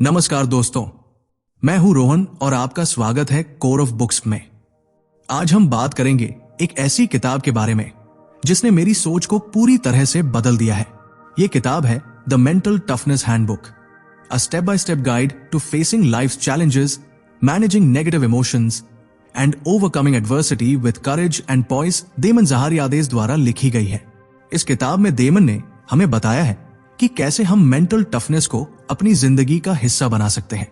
नमस्कार दोस्तों, मैं हूं रोहन और आपका स्वागत है कोर ऑफ बुक्स में। आज हम बात करेंगे एक ऐसी किताब के बारे में जिसने मेरी सोच को पूरी तरह से बदल दिया है। यह किताब है the mental toughness handbook, a step by step guide to facing life's challenges, managing negative emotions and overcoming adversity with courage and poise. Damon Zahariades द्वारा लिखी गई है। इस किताब में देमन ने हमें बताया है कि कैसे हम मेंटल टफनेस को अपनी जिंदगी का हिस्सा बना सकते हैं।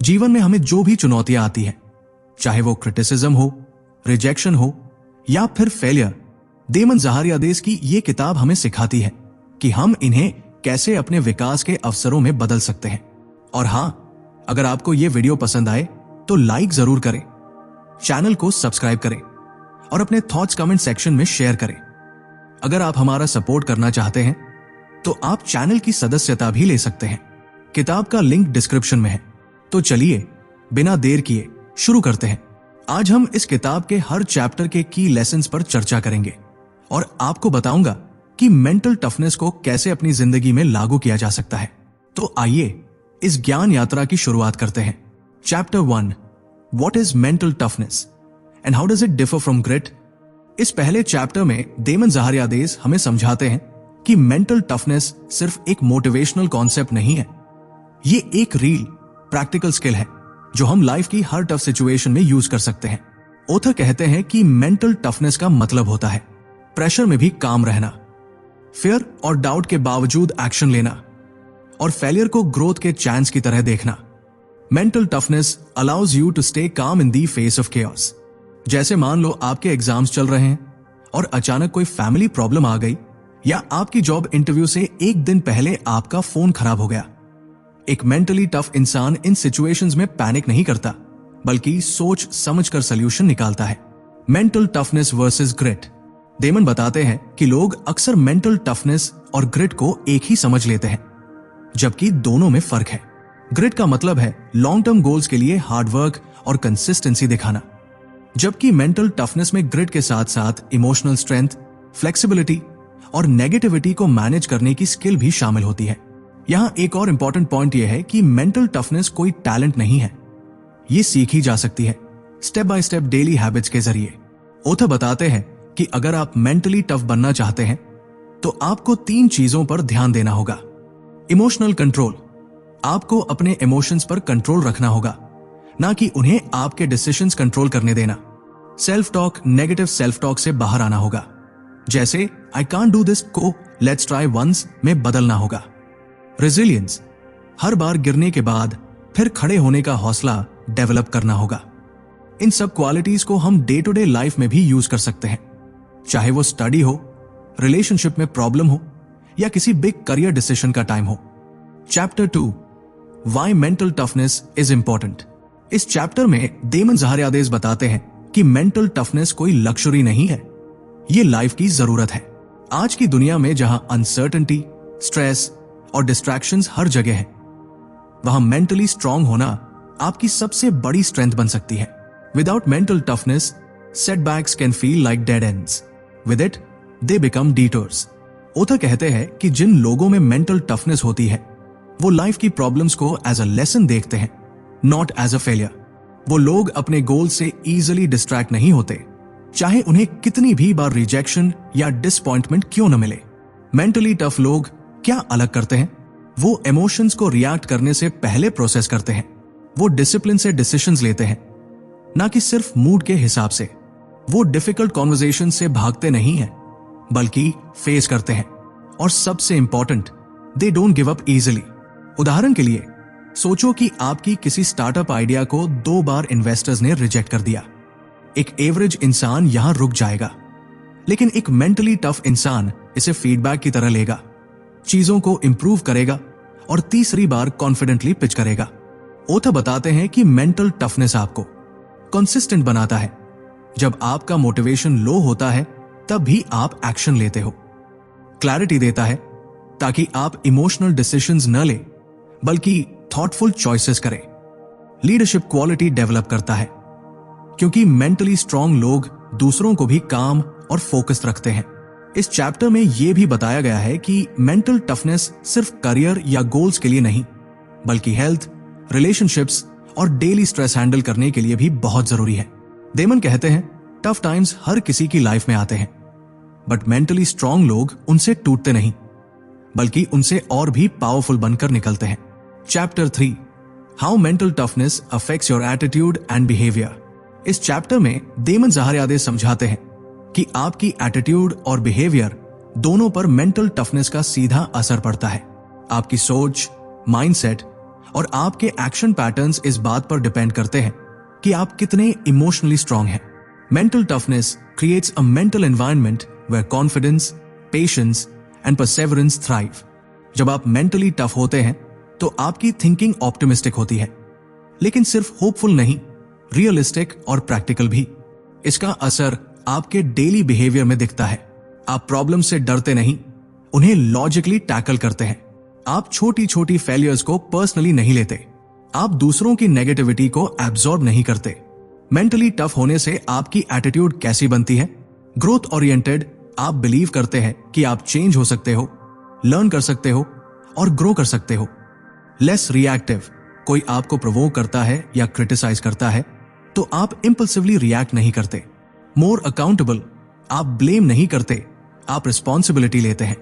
जीवन में हमें जो भी चुनौतियां आती हैं, चाहे वो क्रिटिसिज्म हो, रिजेक्शन हो या फिर फेलियर, देमन ज़हारियादेस की ये किताब हमें सिखाती है कि हम इन्हें कैसे अपने विकास के अवसरों में बदल सकते हैं। और हां, अगर आपको ये वीडियो पसंद आए तो लाइक जरूर करें, चैनल को सब्सक्राइब करें और अपने थॉट्स कमेंट सेक्शन में शेयर करें। अगर आप हमारा सपोर्ट करना चाहते हैं तो आप चैनल की सदस्यता भी ले सकते हैं। किताब का लिंक डिस्क्रिप्शन में है। तो चलिए बिना देर किए शुरू करते हैं। आज हम इस किताब के हर चैप्टर के की लेसन्स पर चर्चा करेंगे और आपको बताऊंगा कि मेंटल टफनेस को कैसे अपनी जिंदगी में लागू किया जा सकता है। तो आइए इस ज्ञान यात्रा की शुरुआत करते हैं। Chapter 1, what is mental toughness and how does it differ from grit. इस पहले चैप्टर में देमन ज़हारियादेस हमें समझाते हैं कि मेंटल टफनेस सिर्फ एक मोटिवेशनल कॉन्सेप्ट नहीं है, ये एक रियल प्रैक्टिकल स्किल है जो हम लाइफ की हर टफ सिचुएशन में यूज कर सकते हैं। ऑथर कहते हैं कि मेंटल टफनेस का मतलब होता है प्रेशर में भी काम रहना, फियर और डाउट के बावजूद एक्शन लेना और फेलियर को ग्रोथ के चांस की तरह देखना। Mental toughness allows you to stay calm in the face of chaos. जैसे मान लो आपके एग्जाम्स चल रहे हैं और अचानक कोई फैमिली प्रॉब्लम आ गई या आपकी जॉब इंटरव्यू से एक दिन पहले आपका फोन खराब हो गया। एक मेंटली टफ इंसान इन सिचुएशंस में पैनिक नहीं करता, बल्कि सोच समझकर सॉल्यूशन निकालता है। Mental toughness versus grit. Damon बताते हैं कि लोग अक्सर मेंटल टफनेस और ग्रिट को एक ही समझ लेते हैं, जबकि दोनों में फर्क है। ग्रिट का मतलब है लॉन्ग टर्म गोल्स के लिए हार्ड वर्क और कंसिस्टेंसी दिखाना, जबकि मेंटल टफनेस में ग्रिट के साथ साथ इमोशनल स्ट्रेंथ, फ्लेक्सिबिलिटी और नेगेटिविटी को मैनेज करने की स्किल भी शामिल होती है। यहां एक और इंपॉर्टेंट पॉइंट यह है कि मेंटल टफनेस कोई टैलेंट नहीं है, ये सीखी जा सकती है step by step daily habits के जरिए। ऑथर बताते हैं कि अगर आप मेंटली टफ बनना चाहते हैं तो आपको 3 चीजों पर ध्यान देना होगा। इमोशनल कंट्रोल, आपको अपने इमोशंस पर कंट्रोल रखना होगा, ना कि उन्हें आपके डिसीजंस कंट्रोल करने देना। Self talk, negative self talk से बाहर आना होगा, जैसे आई कांट डू दिस को लेट्स ट्राई वंस में बदलना होगा। रेजिलियंस, हर बार गिरने के बाद फिर खड़े होने का हौसला डेवलप करना होगा। इन सब क्वालिटीज को हम डे टू डे लाइफ में भी यूज कर सकते हैं, चाहे वो स्टडी हो, रिलेशनशिप में प्रॉब्लम हो या किसी बिग करियर डिसीजन का टाइम हो। Chapter 2, why mental toughness is important. इस चैप्टर में देमन ज़हारियादेस बताते हैं कि मेंटल टफनेस कोई लक्जरी नहीं है, ये लाइफ की जरूरत है। आज की दुनिया में जहां अनसर्टेनिटी, स्ट्रेस और डिस्ट्रैक्शंस हर जगह है, वहां मेंटली स्ट्रांग होना आपकी सबसे बड़ी स्ट्रेंथ बन सकती है। Without mental toughness, setbacks can feel like dead ends, with it they become डिटोर्स। Author कहते हैं कि जिन लोगों में मेंटल टफनेस होती है वो लाइफ की प्रॉब्लम्स को एज अ लेसन देखते हैं, नॉट एज अ फेलियर। वो लोग अपने गोल से इजिली डिस्ट्रैक्ट नहीं होते, चाहे उन्हें कितनी भी बार रिजेक्शन या डिसअपॉइंटमेंट क्यों न मिले। मेंटली टफ लोग क्या अलग करते हैं? वो इमोशंस को रिएक्ट करने से पहले प्रोसेस करते हैं। वो डिसिप्लिन से डिसीजंस लेते हैं, ना कि सिर्फ मूड के हिसाब से। वो डिफिकल्ट कॉन्वर्सेशन से भागते नहीं हैं, बल्कि फेस करते हैं। और सबसे important, they don't give up easily. उदाहरण के लिए सोचो कि आपकी किसी स्टार्टअप आइडिया को 2 बार इन्वेस्टर्स ने रिजेक्ट कर दिया। एक एवरेज इंसान यहां रुक जाएगा, लेकिन एक मेंटली टफ इंसान इसे फीडबैक की तरह लेगा, चीजों को इंप्रूव करेगा और तीसरी बार कॉन्फिडेंटली पिच करेगा। ऑथर बताते हैं कि मेंटल टफनेस आपको कंसिस्टेंट बनाता है। जब आपका मोटिवेशन लो होता है तब भी आप एक्शन लेते हो। क्लैरिटी देता है ताकि आप इमोशनल डिसीजंस न ले, बल्कि थॉटफुल चॉइसेस करें। लीडरशिप क्वालिटी डेवलप करता है, क्योंकि मेंटली स्ट्रांग लोग दूसरों को भी काम और फोकस रखते हैं। इस चैप्टर में यह भी बताया गया है कि मेंटल टफनेस सिर्फ करियर या गोल्स के लिए नहीं, बल्कि हेल्थ, रिलेशनशिप्स और डेली स्ट्रेस हैंडल करने के लिए भी बहुत जरूरी है। देमन कहते हैं टफ टाइम्स हर किसी की लाइफ में आते हैं, बट मेंटली स्ट्रांग लोग उनसे टूटते नहीं, बल्कि उनसे और भी पावरफुल बनकर निकलते हैं। Chapter 3, how mental toughness affects your attitude and behaviour. इस चैप्टर में देमन ज़ाहरियादे समझाते हैं कि आपकी एटीट्यूड और बिहेवियर दोनों पर मेंटल टफनेस का सीधा असर पड़ता है। आपकी सोच, माइंडसेट और आपके एक्शन पैटर्न्स इस बात पर डिपेंड करते हैं कि आप कितने इमोशनली स्ट्रांग हैं। Mental toughness creates a mental environment where confidence, patience and perseverance thrive. जब आप मेंटली टफ होते हैं तो आपकी थिंकिंग ऑप्टिमिस्टिक होती है, लेकिन सिर्फ होपफुल नहीं, रियलिस्टिक और प्रैक्टिकल भी। इसका असर आपके डेली बिहेवियर में दिखता है। आप प्रॉब्लम से डरते नहीं, उन्हें लॉजिकली टैकल करते हैं। आप छोटी छोटी फेलियर्स को पर्सनली नहीं लेते। आप दूसरों की नेगेटिविटी को एब्जॉर्ब नहीं करते। मेंटली टफ होने से आपकी एटीट्यूड कैसी बनती है? Growth oriented. आप बिलीव करते हैं कि आप चेंज हो सकते हो, लर्न कर सकते हो और ग्रो कर सकते हो। Less reactive. कोई आपको प्रोवोक करता है या क्रिटिसाइज करता है तो आप इंपल्सिवली रिएक्ट नहीं करते। मोर अकाउंटेबल। आप ब्लेम नहीं करते, आप रिस्पॉन्सिबिलिटी लेते हैं।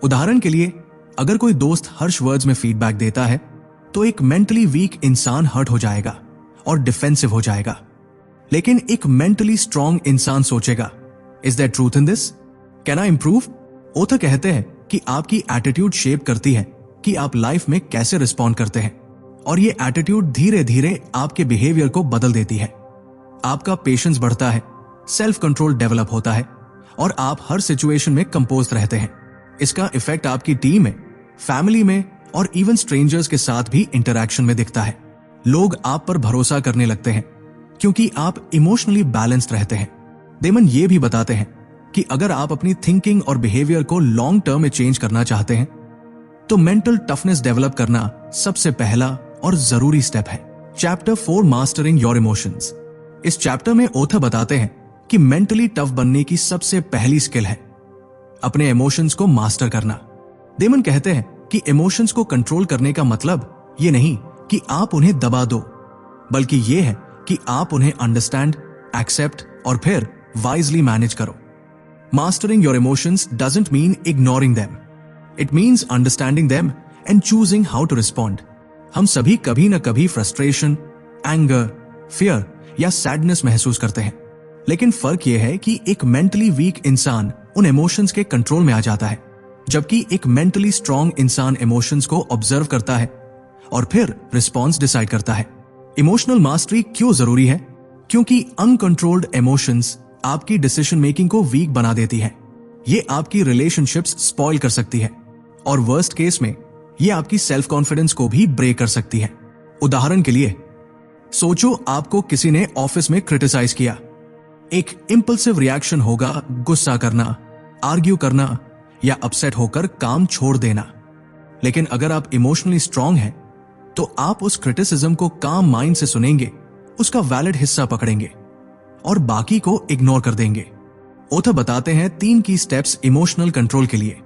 उदाहरण के लिए, अगर कोई दोस्त हर्ष वर्ड्स में फीडबैक देता है तो एक मेंटली वीक इंसान हर्ट हो जाएगा और डिफेंसिव हो जाएगा, लेकिन एक मेंटली स्ट्रांग इंसान सोचेगा, is there truth in this? Can I improve? Author कहते हैं कि आपकी एटीट्यूड शेप करती है कि आप लाइफ में कैसे रिस्पॉन्ड करते हैं, और ये एटीट्यूड धीरे धीरे आपके बिहेवियर को बदल देती है। आपका पेशेंस बढ़ता है, सेल्फ कंट्रोल डेवलप होता है और आप हर सिचुएशन में कंपोज रहते हैं। इसका इफेक्ट आपकी टीम में, फैमिली में और इवन स्ट्रेंजर्स के साथ भी इंटरैक्शन में दिखता है। लोग आप पर भरोसा करने लगते हैं क्योंकि आप इमोशनली बैलेंस्ड रहते हैं। देमन ये भी बताते हैं कि अगर आप अपनी थिंकिंग और बिहेवियर को लॉन्ग टर्म में चेंज करना चाहते हैं तो मेंटल टफनेस डेवलप करना सबसे पहला और जरूरी स्टेप है। Chapter 4, mastering your emotions. इस चैप्टर में ऑथर बताते हैं कि मेंटली टफ बनने की सबसे पहली स्किल है अपने इमोशंस को मास्टर करना। देमन कहते हैं कि इमोशंस को कंट्रोल करने का मतलब ये नहीं कि आप उन्हें दबा दो, बल्कि ये है कि आप उन्हें अंडरस्टैंड, एक्सेप्ट और फिर वाइजली मैनेज करो। Mastering your emotions doesn't mean ignoring them, it means understanding them and choosing how to respond. हम सभी कभी न कभी फ्रस्ट्रेशन, एंगर, फियर या सैडनेस महसूस करते हैं, लेकिन फर्क यह है कि एक मेंटली वीक इंसान उन इमोशंस के कंट्रोल में आ जाता है, जबकि एक मेंटली स्ट्रांग इंसान इमोशंस को ऑब्जर्व करता है और फिर रिस्पॉन्स डिसाइड करता है। इमोशनल मास्टरी क्यों जरूरी है? क्योंकि अनकंट्रोल्ड इमोशंस आपकी डिसीजन मेकिंग को वीक बना देती है। ये आपकी रिलेशनशिप्स स्पॉइल कर सकती है और वर्स्ट केस में ये आपकी सेल्फ कॉन्फिडेंस को भी ब्रेक कर सकती है। उदाहरण के लिए, सोचो आपको किसी ने ऑफिस में क्रिटिसाइज किया। एक इंपल्सिव रिएक्शन होगा गुस्सा करना, आर्ग्यू करना या अपसेट होकर काम छोड़ देना। लेकिन अगर आप इमोशनली स्ट्रांग हैं तो आप उस क्रिटिसिज्म को काम माइंड से सुनेंगे, उसका वैलिड हिस्सा पकड़ेंगे और बाकी को इग्नोर कर देंगे। ऑथर बताते हैं 3 की स्टेप्स इमोशनल कंट्रोल के लिए।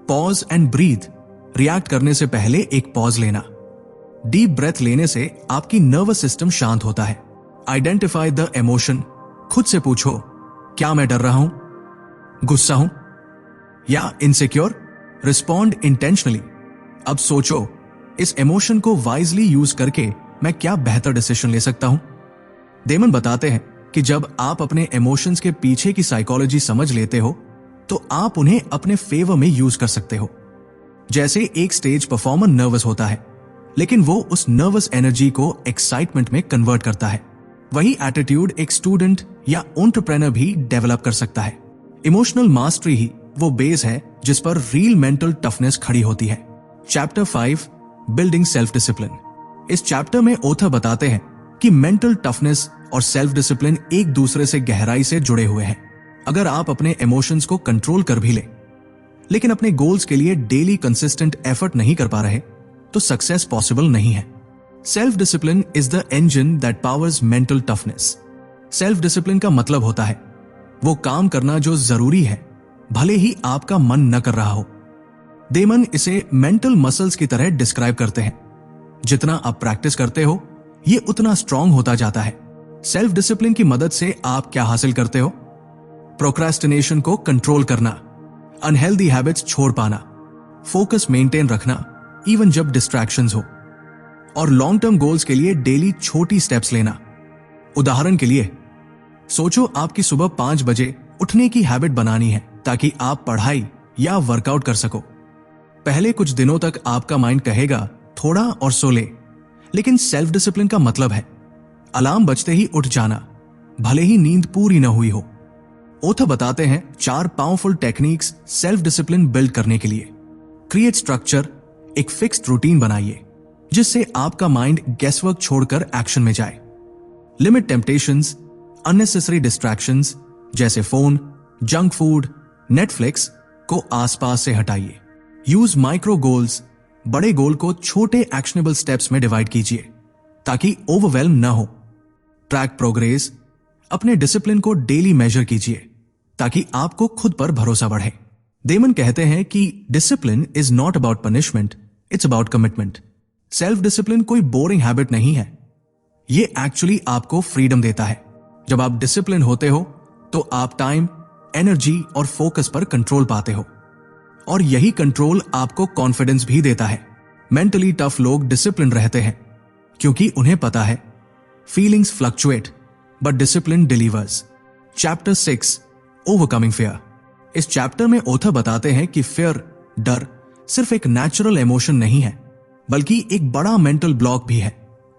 Pause and breathe. रिएक्ट करने से पहले एक पॉज लेना। डीप ब्रेथ लेने से आपकी नर्वस सिस्टम शांत होता है। Identify the emotion. खुद से पूछो, क्या मैं डर रहा हूं, गुस्सा हूं या इनसिक्योर? Respond intentionally. अब सोचो, इस इमोशन को वाइजली यूज करके मैं क्या बेहतर डिसीजन ले सकता हूं? देमन बताते हैं कि जब आप अपने इमोशंस के पीछे की साइकोलॉजी समझ लेते हो तो आप उन्हें अपने फेवर में यूज कर सकते हो। जैसे एक स्टेज परफॉर्मर नर्वस होता है, लेकिन वो उस नर्वस एनर्जी को एक्साइटमेंट में कन्वर्ट करता है। वही एटीट्यूड एक स्टूडेंट या एंटरप्रेन्योर भी डेवलप कर सकता है। इमोशनल मास्टरी ही वो बेस है जिस पर रियल मेंटल टफनेस खड़ी होती है। Chapter 5, building self discipline. इस चैप्टर में ऑथर बताते हैं कि मेंटल टफनेस और सेल्फ डिसिप्लिन एक दूसरे से गहराई से जुड़े हुए हैं। अगर आप अपने इमोशंस को कंट्रोल कर भी ले, लेकिन अपने गोल्स के लिए डेली कंसिस्टेंट एफर्ट नहीं कर पा रहे, तो सक्सेस पॉसिबल नहीं है। Self discipline is the engine that powers mental toughness. Self discipline का मतलब होता है वो काम करना जो जरूरी है, भले ही आपका मन न कर रहा हो। देमन इसे मेंटल मसल्स की तरह डिस्क्राइब करते हैं। जितना आप प्रैक्टिस करते हो ये उतना स्ट्रांग होता जाता है। सेल्फ डिसिप्लिन की मदद से आप क्या हासिल करते हो? प्रोक्रेस्टिनेशन को कंट्रोल करना, अनहेल्दी हैबिट्स छोड़ पाना, फोकस मेंटेन रखना इवन जब डिस्ट्रैक्शंस हो, और लॉन्ग टर्म गोल्स के लिए डेली छोटी स्टेप्स लेना। उदाहरण के लिए सोचो आपकी सुबह 5 बजे उठने की हैबिट बनानी है ताकि आप पढ़ाई या वर्कआउट कर सको। पहले कुछ दिनों तक आपका माइंड कहेगा थोड़ा और सो ले, लेकिन सेल्फ डिसिप्लिन का मतलब है अलार्म बजते ही उठ जाना, भले ही नींद पूरी न हुई हो। ओथर बताते हैं 4 powerful techniques self discipline build करने के लिए। क्रिएट स्ट्रक्चर, एक फिक्स्ड रूटीन बनाइए जिससे आपका माइंड गेसवर्क छोड़कर एक्शन में जाए। लिमिट टेम्पटेशंस, अननेसेसरी डिस्ट्रैक्शंस जैसे फोन, जंक फूड, नेटफ्लिक्स को आसपास से हटाइए। यूज माइक्रो गोल्स, बड़े गोल को छोटे एक्शनेबल स्टेप्स में डिवाइड कीजिए ताकि ओवरवेल्म न हो। ट्रैक प्रोग्रेस, अपने डिसिप्लिन को डेली मेजर कीजिए ताकि आपको खुद पर भरोसा बढ़े। डेमन कहते हैं कि discipline is not about punishment, it's about commitment. Self discipline कोई बोरिंग हैबिट नहीं है, ये एक्चुअली आपको फ्रीडम देता है। जब आप डिसिप्लिन होते हो तो आप टाइम, एनर्जी और फोकस पर कंट्रोल पाते हो, और यही कंट्रोल आपको कॉन्फिडेंस भी देता है। मेंटली टफ लोग डिसिप्लिन रहते हैं क्योंकि उन्हें पता है feelings fluctuate but discipline delivers. Chapter 6, overcoming fear. इस चैप्टर में ऑथर बताते हैं कि फियर, डर सिर्फ एक नेचुरल इमोशन नहीं है बल्कि एक बड़ा मेंटल ब्लॉक भी है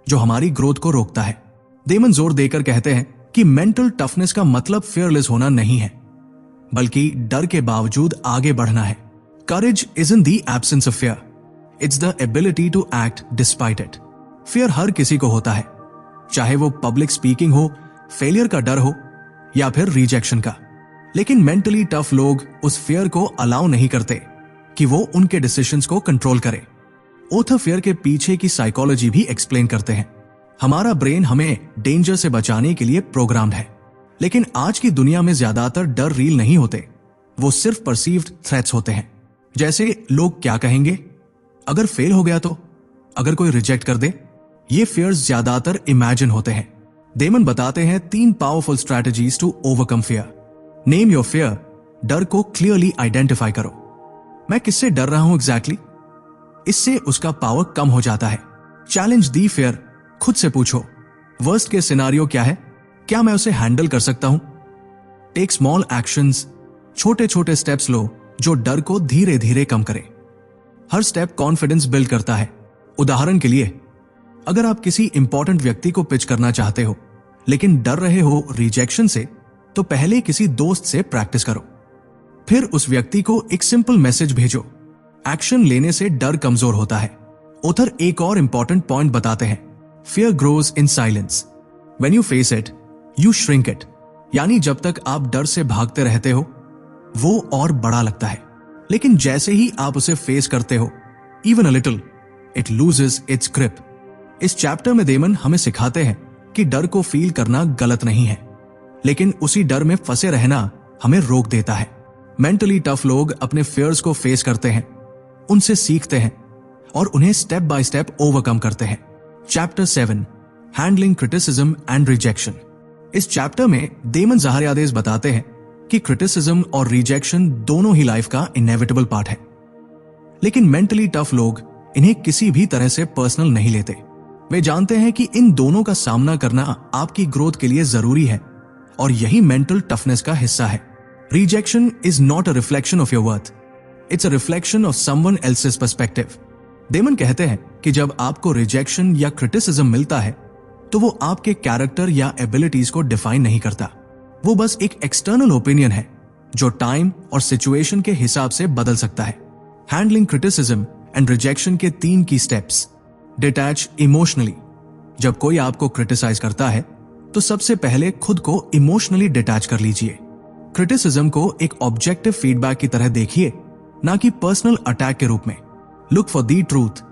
जो हमारी ग्रोथ को रोकता है। डेमन जोर देकर कहते हैं कि मेंटल टफनेस का मतलब फियरलेस होना नहीं है बल्कि डर के बावजूद आगे बढ़ना है। करेज isn't the absence of fear, it's the ability to act despite it. Fear हर किसी को होता है, चाहे वो पब्लिक स्पीकिंग हो, फेलियर का डर हो या फिर रिजेक्शन का। लेकिन मेंटली टफ लोग उस फियर को अलाउ नहीं करते कि वो उनके डिसीजंस को कंट्रोल करे। ऑथर फियर के पीछे की साइकोलॉजी भी एक्सप्लेन करते हैं। हमारा ब्रेन हमें डेंजर से बचाने के लिए प्रोग्राम्ड है, लेकिन आज की दुनिया में ज्यादातर डर रियल नहीं होते, वो सिर्फ परसीव्ड थ्रेट्स होते हैं। जैसे लोग क्या कहेंगे, अगर फेल हो गया तो, अगर कोई रिजेक्ट कर दे। ये फियर्स ज्यादातर इमेजिन होते हैं। डेमन बताते हैं 3 powerful strategies to overcome fear. Name your fear, डर को क्लियरली आइडेंटिफाई करो। मैं किससे डर रहा हूं एग्जैक्टली? इससे उसका पावर कम हो जाता है। चैलेंज दी फियर, खुद से पूछो वर्स्ट के सिनारियो क्या है, क्या मैं उसे हैंडल कर सकता हूं? टेक स्मॉल एक्शंस, छोटे छोटे स्टेप्स लो जो डर को धीरे धीरे कम करे। हर स्टेप कॉन्फिडेंस बिल्ड करता है। उदाहरण के लिए, अगर आप किसी इंपॉर्टेंट व्यक्ति को पिच करना चाहते हो लेकिन डर रहे हो रिजेक्शन से, तो पहले किसी दोस्त से प्रैक्टिस करो, फिर उस व्यक्ति को एक सिंपल मैसेज भेजो। एक्शन लेने से डर कमजोर होता है। ऑथर एक और इंपॉर्टेंट पॉइंट बताते हैं, fear grows in silence, when you face it you shrink it. यानी जब तक आप डर से भागते रहते हो वो और बड़ा लगता है, लेकिन जैसे ही आप उसे फेस करते हो, even a little, it loses it's grip. इस चैप्टर में डेमन हमें सिखाते हैं कि डर को फील करना गलत नहीं है, लेकिन उसी डर में फंसे रहना हमें रोक देता है। मेंटली टफ लोग अपने फियर्स को फेस करते हैं, उनसे सीखते हैं और उन्हें स्टेप बाय स्टेप ओवरकम करते हैं। Chapter 7, handling criticism and rejection. इस चैप्टर में डेमन ज़ाहरियादेस बताते हैं कि क्रिटिसिज्म और रिजेक्शन दोनों ही लाइफ का इनएविटेबल पार्ट है, लेकिन मेंटली टफ लोग इन्हें किसी भी तरह से पर्सनल नहीं लेते। वे जानते हैं कि इन दोनों का सामना करना आपकी ग्रोथ के लिए जरूरी है और यही मेंटल टफनेस का हिस्सा है। Rejection is not a reflection of your worth, it's a reflection of someone else's perspective. Damon कहते हैं कि जब आपको रिजेक्शन या क्रिटिसिज्म मिलता है तो वो आपके कैरेक्टर या एबिलिटीज को डिफाइन नहीं करता, वो बस एक एक्सटर्नल ओपिनियन है जो टाइम और सिचुएशन के हिसाब से बदल सकता है। हैंडलिंग क्रिटिसिज्म एंड रिजेक्शन के 3 की स्टेप्स। Detach emotionally. जब कोई आपको क्रिटिसाइज करता है तो सबसे पहले खुद को इमोशनली डिटैच कर लीजिए। क्रिटिसिज्म को एक ऑब्जेक्टिव फीडबैक की तरह देखिए, ना कि पर्सनल अटैक के रूप में। Look for the truth.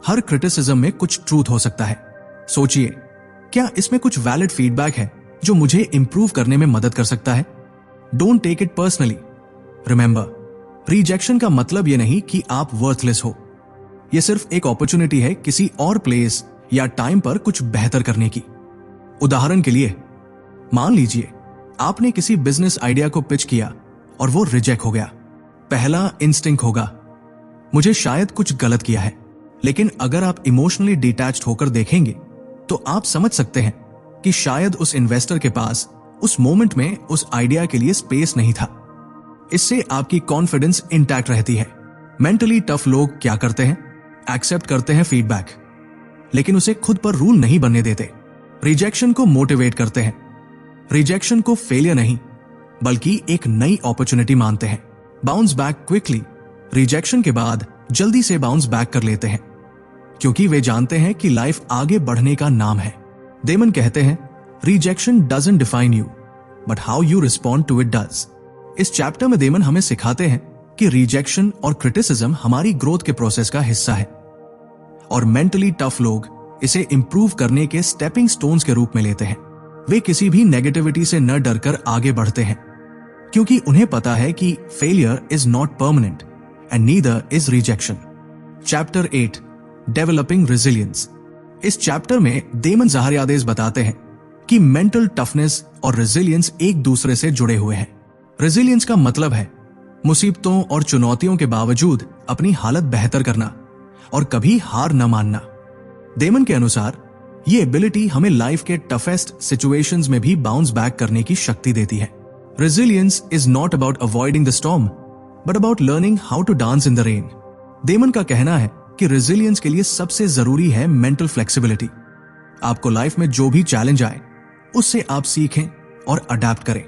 Her criticism में कुछ ट्रूथ हो सकता है। सोचिए, क्या इसमें कुछ वैलिड फीडबैक है जो मुझे इंप्रूव करने में मदद कर सकता है? Don't take it personally. Remember, rejection का मतलब यह नहीं कि आप वर्थलेस हो, ये सिर्फ एक अपॉर्चुनिटी है किसी और प्लेस या टाइम पर कुछ बेहतर करने की। उदाहरण के लिए, मान लीजिए आपने किसी बिजनेस आइडिया को पिच किया और वो रिजेक्ट हो गया। पहला इंस्टिंक्ट होगा, मुझे शायद कुछ गलत किया है। लेकिन अगर आप इमोशनली डिटैच्ड होकर देखेंगे तो आप समझ सकते हैं कि शायद उस इन्वेस्टर के पास उस मोमेंट में उस आइडिया के लिए स्पेस नहीं था। इससे आपकी कॉन्फिडेंस इंटैक्ट रहती है। मेंटली टफ लोग क्या करते हैं? एक्सेप्ट करते हैं फीडबैक, लेकिन उसे खुद पर रूल नहीं बनने देते। रिजेक्शन को मोटिवेट करते हैं। रिजेक्शन को फेलियर नहीं बल्कि एक नई अपॉर्चुनिटी मानते हैं। बाउंस बैक क्विकली, रिजेक्शन के बाद जल्दी से बाउंस बैक कर लेते हैं क्योंकि वे जानते हैं कि लाइफ आगे बढ़ने का नाम है। डेमन कहते हैं, rejection doesn't define you but how you respond to it does. इस चैप्टर में डेमन हमें सिखाते हैं कि रिजेक्शन और क्रिटिसिज्म हमारी ग्रोथ के प्रोसेस का हिस्सा है और मेंटली टफ लोग इसे इंप्रूव करने के स्टेपिंग स्टोन्स के रूप में लेते हैं। वे किसी भी नेगेटिविटी से न डरकर आगे बढ़ते हैं क्योंकि उन्हें पता है कि failure is not permanent and neither is rejection. Chapter 8, developing resilience. इस चैप्टर में डेमन ज़ाहरियादेस बताते हैं कि मेंटल टफनेस और रेजिलियंस एक दूसरे से जुड़े हुए हैं। रेजिलियंस का मतलब है मुसीबतों और चुनौतियों के बावजूद अपनी हालत बेहतर करना और कभी हार न मानना। डेमन के अनुसार ये एबिलिटी हमें लाइफ के टफेस्ट सिचुएशंस में भी बाउंस बैक करने की शक्ति देती है। Resilience is not about avoiding the storm but about learning how to dance in the rain. Damon का कहना है कि रेजिलियंस के लिए सबसे जरूरी है मेंटल फ्लेक्सिबिलिटी। आपको लाइफ में जो भी चैलेंज आए उससे आप सीखें और अडेप्ट करें।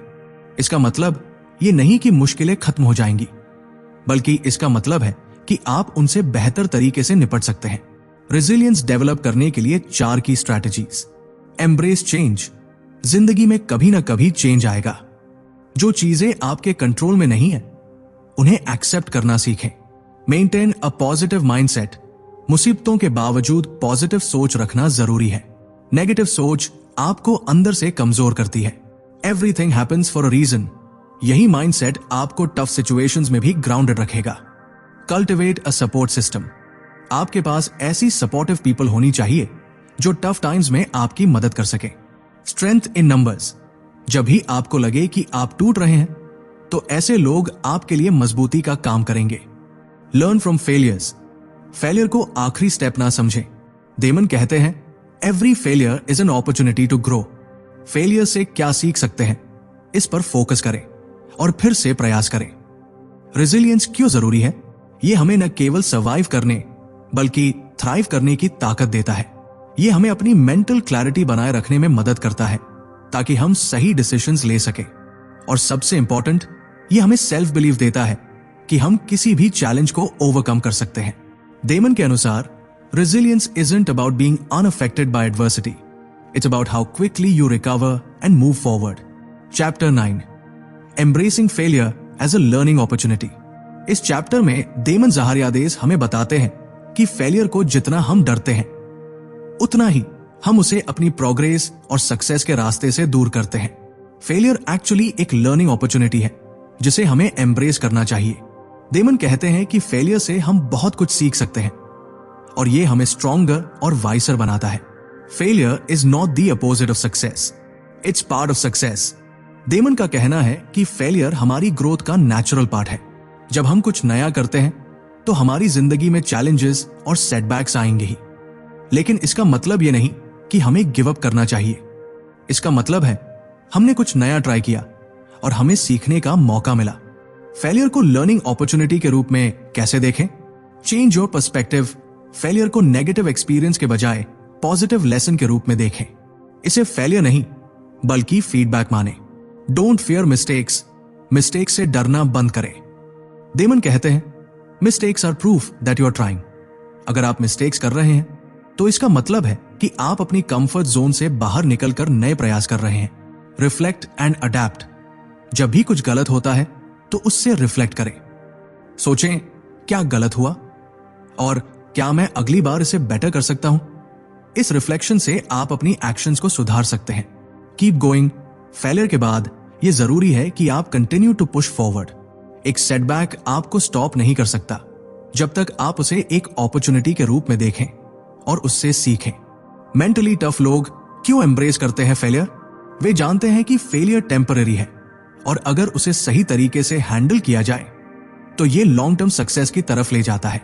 इसका मतलब ये नहीं कि मुश्किलें खत्म हो जाएंगी, बल्कि इसका मतलब है कि आप उनसे बेहतर तरीके से निपट सकते हैं। रेजिलियंस डेवलप करने के लिए 4 की स्ट्रैटेजीज। Embrace change. जिंदगी में कभी ना कभी चेंज आएगा। जो चीजें आपके कंट्रोल में नहीं है उन्हें एक्सेप्ट करना सीखें। Maintain a positive mindset. मुसीबतों के बावजूद पॉजिटिव सोच रखना जरूरी है। नेगेटिव सोच आपको अंदर से कमजोर करती है। Everything happens for a reason. यही माइंडसेट आपको टफ सिचुएशंस में भी ग्राउंडेड रखेगा। Cultivate a support system. आपके पास ऐसी सपोर्टिव पीपल होनी चाहिए जो टफ टाइम्स में आपकी मदद कर सके। Strength in numbers. जब भी आपको लगे कि आप टूट रहे हैं तो ऐसे लोग आपके लिए मजबूती का काम करेंगे। Learn from failures. फेलियर को आखिरी स्टेप ना समझें। डेमन कहते हैं, every failure is an opportunity to grow. Failure से क्या सीख सकते हैं, इस पर फोकस करें और फिर से प्रयास करें। रेजिलियंस क्यों जरूरी है? यह हमें न केवल सर्वाइव करने बल्कि थ्राइव करने की ताकत देता है। यह हमें अपनी मेंटल क्लैरिटी बनाए रखने में मदद करता है ताकि हम सही डिसीजंस ले सकें। और सबसे इंपॉर्टेंट, यह हमें सेल्फ बिलीव देता है कि हम किसी भी चैलेंज को ओवरकम कर सकते हैं। डेमन के अनुसार resilience isn't about being unaffected by adversity, it's about how quickly you recover and move forward. Chapter 9, embracing failure as a learning opportunity. इस चैप्टर में डेमन ज़ाहरियादेस हमें बताते हैं कि फेलियर को जितना हम डरते हैं उतना ही हम उसे अपनी प्रोग्रेस और सक्सेस के रास्ते से दूर करते हैं। फेलियर एक्चुअली एक लर्निंग अपॉर्चुनिटी है जिसे हमें एम्ब्रेस करना चाहिए। डेमन कहते हैं कि फेलियर से हम बहुत कुछ सीख सकते हैं और ये हमें स्ट्रॉन्गर और वाइसर बनाता है। Failure is not the opposite of success, it's part of success. Damon का कहना है कि फेलियर हमारी ग्रोथ का नेचुरल पार्ट है। जब हम कुछ नया करते हैं तो हमारी जिंदगी में चैलेंजेस और सेटबैक्स आएंगे ही, लेकिन इसका मतलब यह नहीं कि हमें गिव अप करना चाहिए। इसका मतलब है हमने कुछ नया ट्राई किया और हमें सीखने का मौका मिला। फेलियर को लर्निंग अपॉर्चुनिटी के रूप में कैसे देखें? Change your perspective. फेलियर को नेगेटिव एक्सपीरियंस के बजाय पॉजिटिव लेसन के रूप में देखें। इसे फेलियर नहीं बल्कि फीडबैक माने। Don't fear mistakes. मिस्टेक्स से डरना बंद करें। डेमन कहते हैं, mistakes are proof that you are trying. अगर आप मिस्टेक्स कर रहे हैं तो इसका मतलब है कि आप अपनी कंफर्ट जोन से बाहर निकलकर नए प्रयास कर रहे हैं। Reflect and adapt. जब भी कुछ गलत होता है तो उससे रिफ्लेक्ट करें। सोचें, क्या गलत हुआ और क्या मैं अगली बार इसे बेटर कर सकता हूं? इस रिफ्लेक्शन से आप अपनी एक्शंस को सुधार सकते हैं। Keep going. फेलियर के बाद यह जरूरी है कि आप कंटिन्यू टू पुश फॉरवर्ड। एक सेटबैक आपको स्टॉप नहीं कर सकता। जब तक आप उसे एक अपॉर्चुनिटी के रूप में देखें और उससे सीखें। मेंटली टफ लोग क्यों एम्ब्रेस करते हैं फेलियर? वे जानते हैं कि फेलियर टेम्पररी है और अगर उसे सही तरीके से हैंडल किया जाए तो ये लॉन्ग टर्म सक्सेस की तरफ ले जाता है।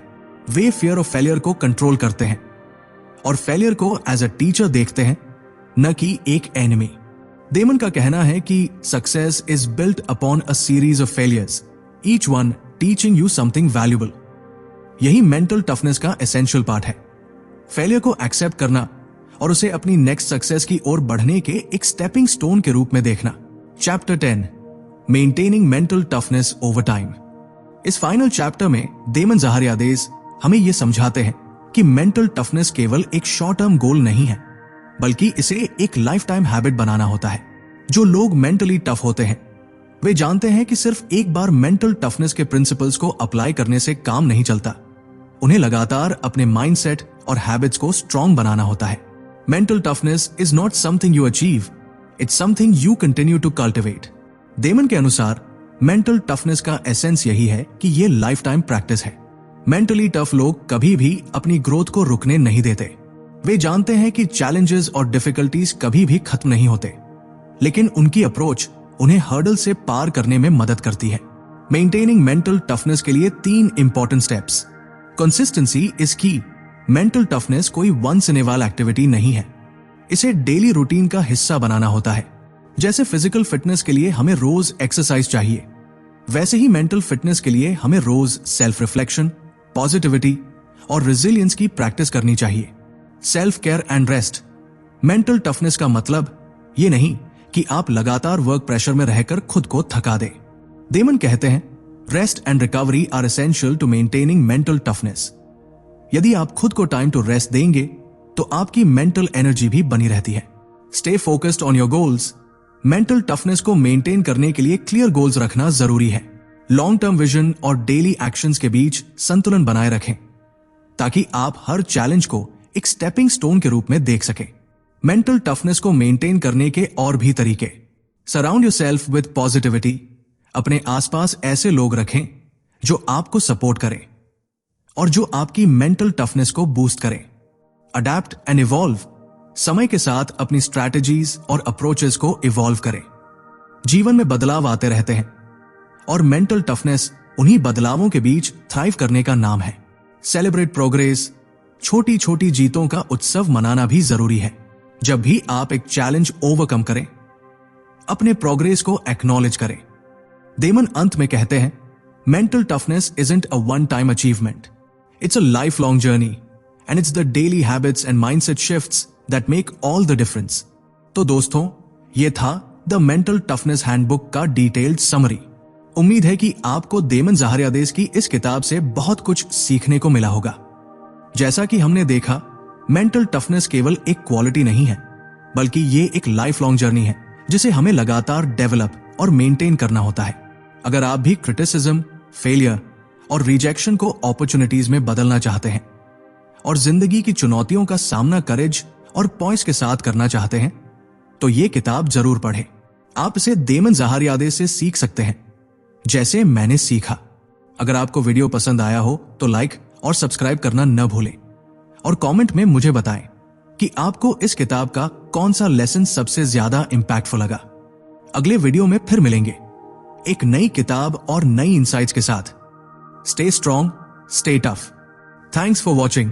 वे फियर ऑफ फेलियर को कंट्रोल करते हैं और फेलियर को एज अ टीचर देखते हैं, न कि एक एनिमी। डेमन का कहना है कि success is built upon a series of failures, each one teaching you something valuable. यही मेंटल टफनेस का एसेंशियल पार्ट है। फेलियर को एक्सेप्ट करना और उसे अपनी नेक्स्ट सक्सेस की ओर बढ़ने के एक स्टेपिंग स्टोन के रूप में देखना। Chapter 10, maintaining mental toughness over time. इस फाइनल चैप्टर में डेमन ज़ाहरियादेस हमें यह समझाते हैं कि मेंटल टफनेस केवल एक शॉर्ट टर्म गोल नहीं है, बल्कि इसे एक लाइफ टाइम हैबिट बनाना होता है। जो लोग मेंटली टफ होते हैं वे जानते हैं कि सिर्फ एक बार मेंटल टफनेस के प्रिंसिपल्स को अप्लाई करने से काम नहीं चलता। उन्हें लगातार अपने माइंडसेट और हैबिट्स को स्ट्रांग बनाना होता है। Mental toughness is not something you achieve, it's something you continue to cultivate. Damon के अनुसार मेंटल टफनेस का एसेंस यही है कि यह लाइफ टाइम प्रैक्टिस है। मेंटली टफ लोग कभी भी अपनी ग्रोथ को रुकने नहीं देते। वे जानते हैं कि चैलेंजेस और डिफिकल्टीज कभी भी खत्म नहीं होते, लेकिन उनकी अप्रोच उन्हें हर्डल से पार करने में मदद करती है। मेंटेनिंग मेंटल टफनेस के लिए 3 important steps. Consistency is key. Mental toughness कोई once in a while activity नहीं है, इसे डेली रूटीन का हिस्सा बनाना होता है। जैसे फिजिकल फिटनेस के लिए हमें रोज एक्सरसाइज चाहिए, वैसे ही मेंटल फिटनेस के लिए हमें रोज सेल्फ रिफ्लेक्शन, पॉजिटिविटी और रेजिलियंस की प्रैक्टिस करनी चाहिए। Self care and rest. Mental toughness का मतलब ये नहीं कि आप लगातार वर्क प्रेशर में रहकर खुद को थका दें। डेमन कहते हैं, rest and recovery are essential to maintaining mental toughness. यदि आप खुद को टाइम टू रेस्ट देंगे तो आपकी मेंटल एनर्जी भी बनी रहती है। Stay focused on your goals. Mental toughness को मेंटेन करने के लिए क्लियर गोल्स रखना जरूरी है। लॉन्ग टर्म विजन और डेली एक्शंस के बीच संतुलन बनाए रखें ताकि आप हर चैलेंज को एक स्टेपिंग स्टोन के रूप में देख सकें। मेंटल टफनेस को मेंटेन करने के और भी तरीके। Surround yourself with positivity. अपने आसपास ऐसे लोग रखें जो आपको सपोर्ट करें और जो आपकी मेंटल टफनेस को बूस्ट करें। Adapt and evolve. समय के साथ अपनी स्ट्रैटेजीज और अप्रोचेस को इवॉल्व करें। जीवन में बदलाव आते रहते हैं और मेंटल टफनेस उन्हीं बदलावों के बीच थ्राइव करने का नाम है। Celebrate progress. छोटी छोटी जीतों का उत्सव मनाना भी जरूरी है। जब भी आप एक चैलेंज ओवरकम करें, अपने प्रोग्रेस को एक्नॉलेज करें। डेमन अंत में कहते हैं, mental toughness isn't a one time achievement, it's a life long journey and it's the daily habits and mindset shifts that make all the difference. तो दोस्तों, ये था द मेंटल टफनेस हैंडबुक का डिटेल्ड समरी। उम्मीद है कि आपको daemon ज़ाहरियादेस की इस किताब से बहुत कुछ सीखने को मिला होगा। जैसा कि हमने देखा, मेंटल टफनेस केवल एक क्वालिटी नहीं है, बल्कि ये एक लाइफ लॉन्ग जर्नी है जिसे हमें लगातार डेवलप और मेंटेन करना होता है। अगर आप भी क्रिटिसिज्म, फेलियर और रिजेक्शन को अपॉर्चुनिटीज में बदलना चाहते हैं और जिंदगी की चुनौतियों का सामना करेज और पॉइस के साथ करना चाहते हैं, तो ये किताब जरूर पढ़ें। आप इसे डेमन ज़ाहरियादेस से सीख सकते हैं, जैसे मैंने सीखा। अगर आपको वीडियो पसंद आया हो तो लाइक और सब्सक्राइब करना न भूलें और कमेंट में मुझे बताएं कि आपको इस किताब का कौन सा लेसन सबसे ज्यादा इंपैक्टफुल लगा। अगले वीडियो में फिर मिलेंगे एक नई किताब और नई इंसाइट्स के साथ। Stay strong, stay tough. Thanks for watching.